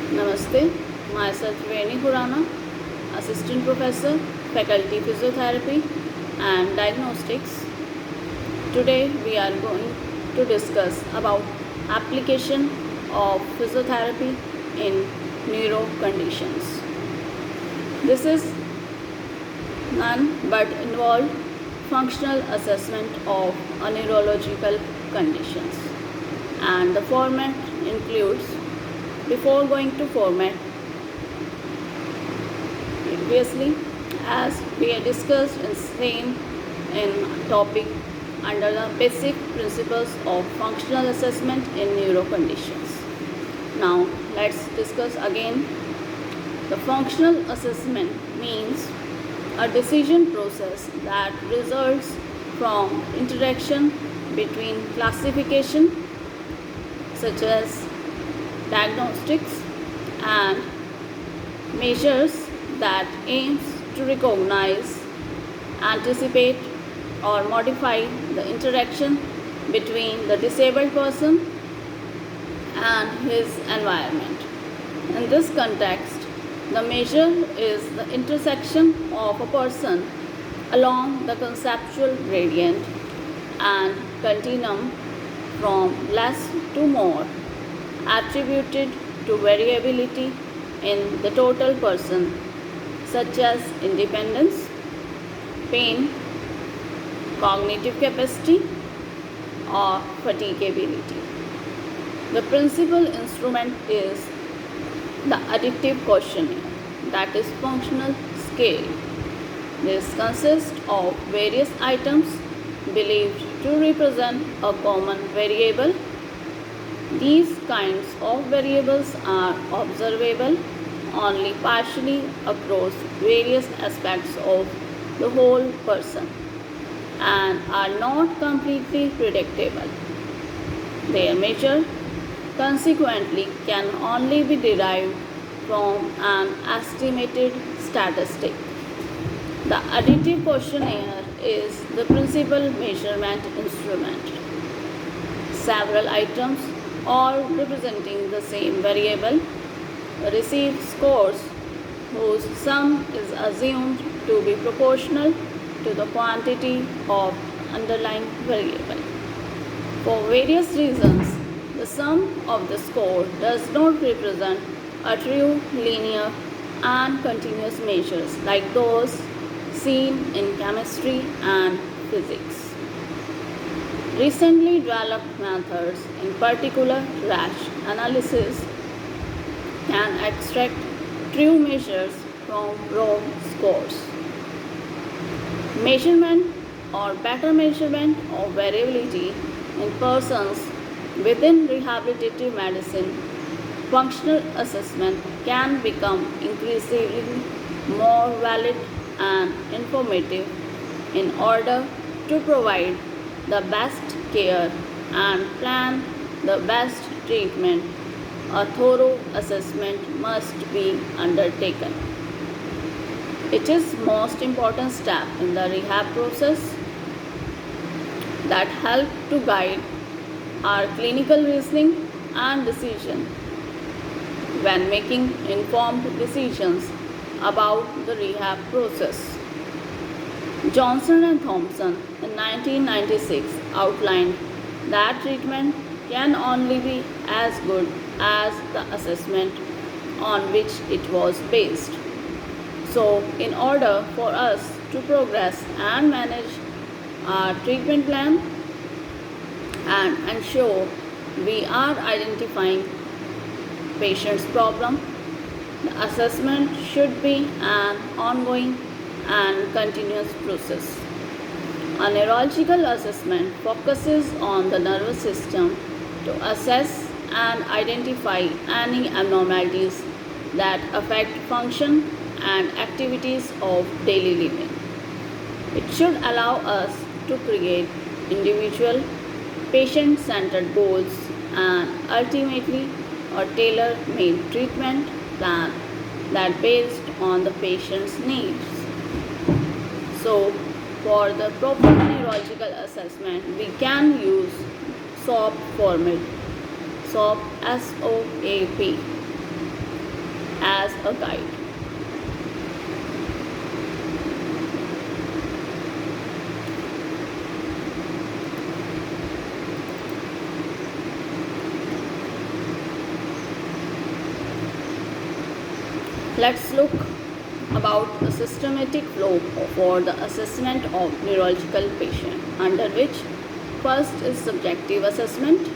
Namaste, myself Reni Khurana, Assistant Professor, Faculty Physiotherapy and Diagnostics. Today we are going to discuss about application of physiotherapy in neuro conditions. This is none but involved functional assessment of a neurological conditions, and the format includes. Before going to format, previously, as we had discussed in same in topic under the basic principles of functional assessment in neuro conditions. Now let's discuss again. The functional assessment means a decision process that results from interaction between classification such as diagnostics and measures that aims to recognize, anticipate or modify the interaction between the disabled person and his environment. In this context, the measure is the intersection of a person along the conceptual gradient and continuum from less to more, attributed to variability in the total person, such as independence, pain, cognitive capacity, or fatigability. The principal instrument is the additive questionnaire, that is functional scale. This consists of various items believed to represent a common variable. These kinds of variables are observable only partially across various aspects of the whole person and are not completely predictable. Their measure, consequently, can only be derived from an estimated statistic. The additive questionnaire is the principal measurement instrument. Several items, all representing the same variable, receive scores whose sum is assumed to be proportional to the quantity of underlying variable. For various reasons, the sum of the score does not represent a true linear and continuous measures like those seen in chemistry and physics. Recently developed methods, in particular rash analysis, can extract true measures from raw scores. Measurement or better measurement of variability in persons within rehabilitative medicine, functional assessment can become increasingly more valid and informative in order to provide the best care and plan the best treatment. A thorough assessment must be undertaken. It is most important step in the rehab process that help to guide our clinical reasoning and decision when making informed decisions about the rehab process. Johnson and Thompson in 1996 outlined that treatment can only be as good as the assessment on which it was based. So, in order for us to progress and manage our treatment plan and ensure we are identifying patient's problem, the assessment should be an ongoing and continuous process. A neurological assessment focuses on the nervous system to assess and identify any abnormalities that affect function and activities of daily living. It should allow us to create individual, patient-centered goals and ultimately a tailor-made treatment plan that based on the patient's needs. So, for the proper neurological assessment, we can use SOAP format. SOAP, SOAP. as a guide. Let's look about a systematic flow for the assessment of neurological patient, under which first is subjective assessment.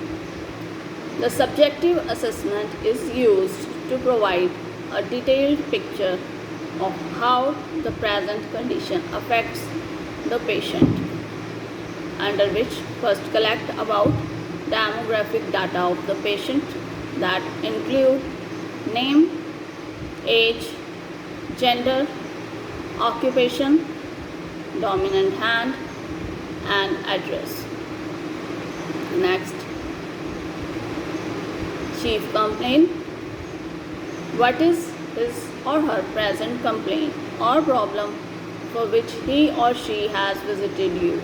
The subjective assessment is used to provide a detailed picture of how the present condition affects the patient, under which first collect about demographic data of the patient that include name, age, gender, occupation, dominant hand, and address. Next, chief complaint. What is his or her present complaint or problem for which he or she has visited you?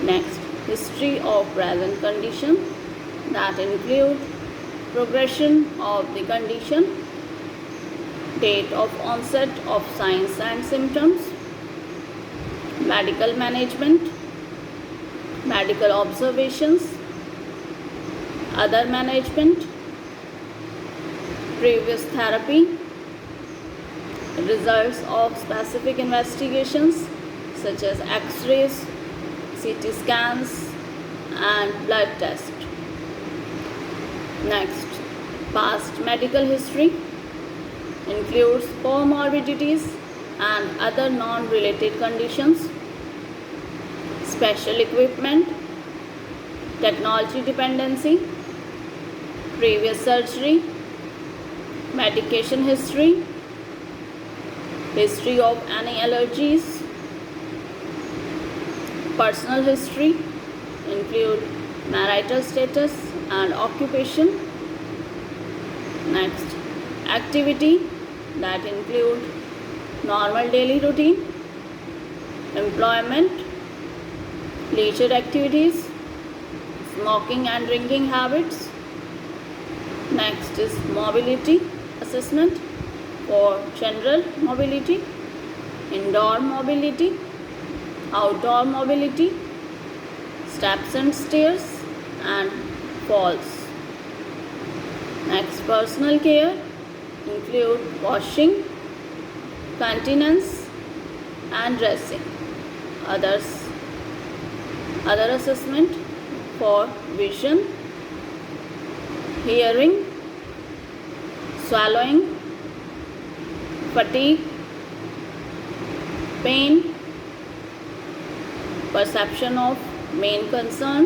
Next, history of present condition that include progression of the condition, date of onset of signs and symptoms, medical management, medical observations, other management, previous therapy, results of specific investigations such as X-rays, CT scans, and blood tests. Next, past medical history includes comorbidities and other non-related conditions, special equipment, technology dependency, previous surgery, medication history, history of any allergies, personal history include marital status and occupation. Next, activity that include normal daily routine, employment, leisure activities, smoking and drinking habits. Next is mobility assessment for general mobility, indoor mobility, outdoor mobility, steps and stairs, and falls. Next, personal care include washing, continence, and dressing. Other assessment for vision, hearing, swallowing, fatigue, pain, perception of main concern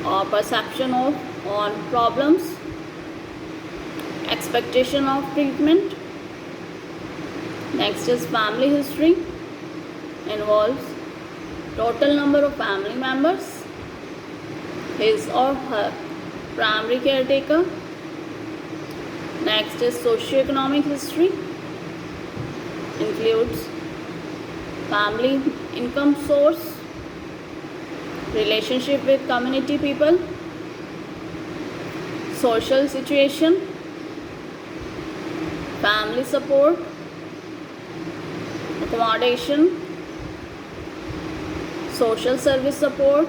or perception of on problems, expectation of treatment. Next is family history, involves total number of family members, his or her primary caretaker. Next is socioeconomic history, includes family income source, relationship with community people, social situation, family support, accommodation, social service support.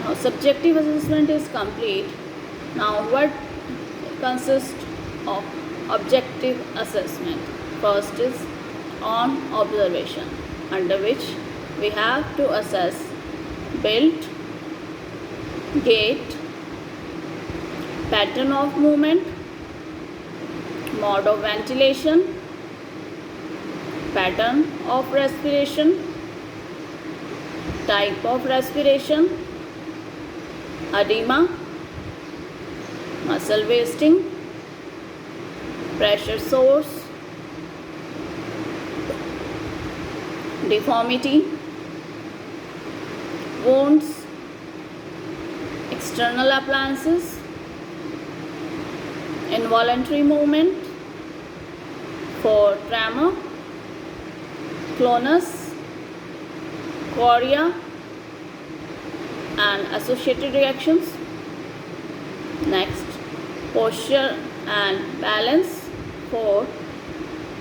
Now, subjective assessment is complete. Now, what consists of objective assessment? First is on observation, under which we have to assess build, gait, pattern of movement, mode of ventilation, pattern of respiration, type of respiration, edema, muscle wasting, pressure source, deformity, wounds, external appliances, involuntary movement, for tremor, clonus, chorea, and associated reactions. Next, posture and balance, 4.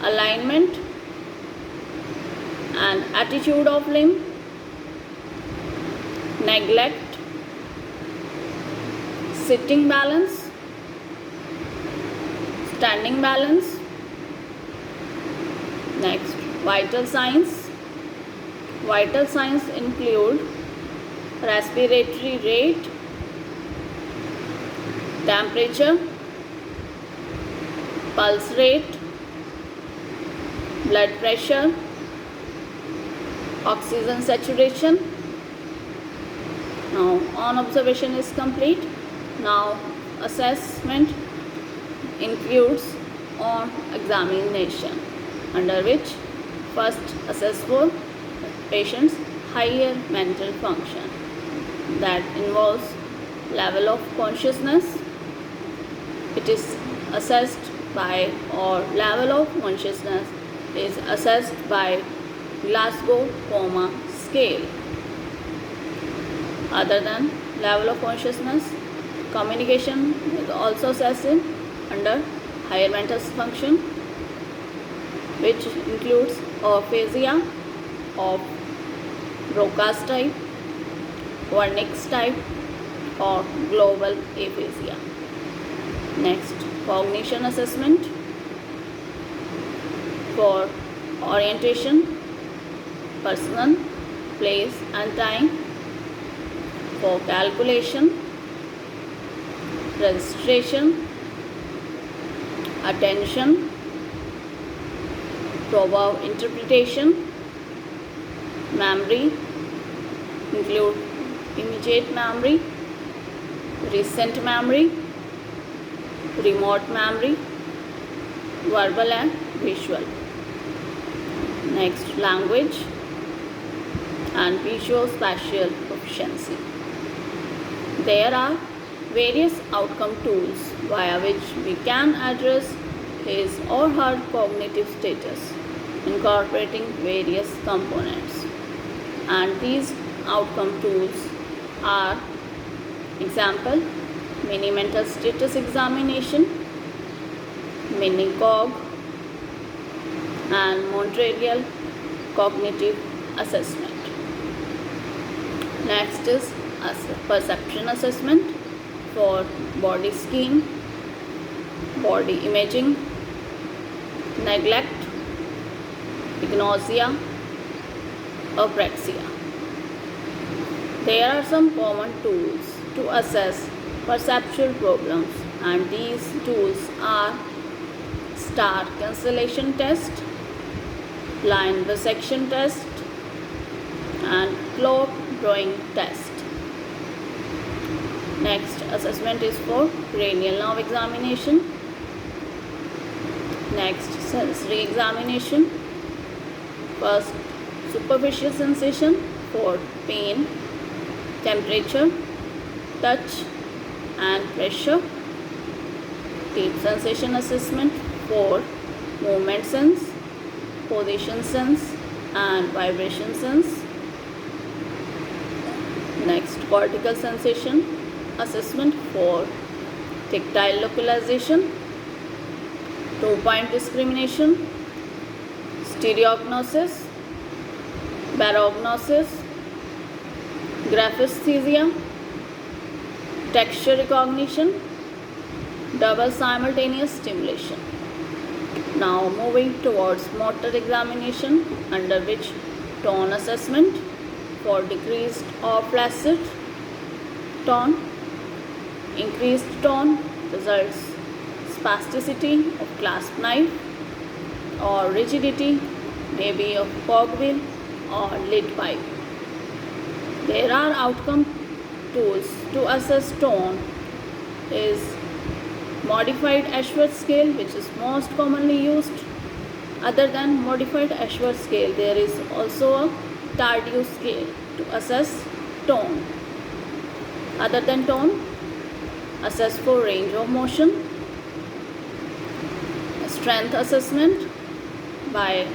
Alignment and attitude of limb, neglect, sitting balance, standing balance. Next, vital signs. Vital signs include respiratory rate, temperature, pulse rate, blood pressure, oxygen saturation. Now, on observation is complete. Now, assessment includes on examination, under which first assess for patient's higher mental function, that involves level of consciousness. It is assessed by, or level of consciousness is assessed by Glasgow Coma Scale. Other than level of consciousness, communication is also assessed under higher mental function, which includes aphasia of Broca's type, Wernicke's type, or global aphasia. Next, cognition assessment for orientation, person, place and time, for calculation, registration, attention, proverb interpretation, memory, include immediate memory, recent memory, remote memory, verbal and visual. Next, language and visuospatial proficiency. There are various outcome tools via which we can address his or her cognitive status, incorporating various components. And these outcome tools are, example, mini mental status examination, mini-cog, and Montreal cognitive assessment. Next is perception assessment for body scheme, body imaging, neglect, agnosia, apraxia. There are some common tools to assess perceptual problems, and these tools are star cancellation test, line bisection test, and clock drawing test. Next, assessment is for cranial nerve examination. Next, sensory examination. First, superficial sensation for pain, temperature, touch and pressure. Deep sensation assessment for movement sense, position sense and vibration sense. Next, cortical sensation assessment for tactile localization, 2-point discrimination, stereognosis, barognosis, graphesthesia, texture recognition, double simultaneous stimulation. Now moving towards motor examination, under which tone assessment for decreased or flaccid tone, increased tone results spasticity of clasp knife, or rigidity maybe of cogwheel or lid pipe. There are outcome tools to assess tone is modified Ashworth scale, which is most commonly used. Other than modified Ashworth scale, there is also a Tardieu scale to assess tone. Other than tone, assess for range of motion, strength assessment by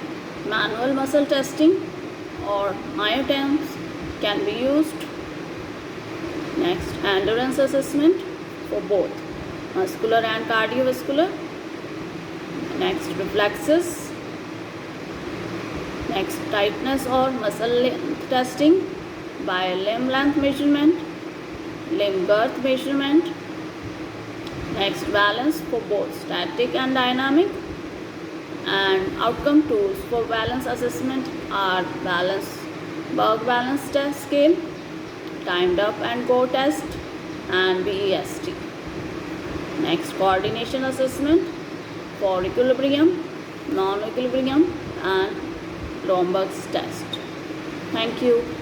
manual muscle testing or myotams can be used. Next, endurance assessment for both muscular and cardiovascular. Next, reflexes. Next, tightness or muscle length testing by limb length measurement, limb girth measurement. Next, balance for both static and dynamic. And outcome tools for balance assessment are Berg balance test scale, timed up and go test, and BEST. Next, coordination assessment for equilibrium, non-equilibrium, and Romberg's test. Thank you.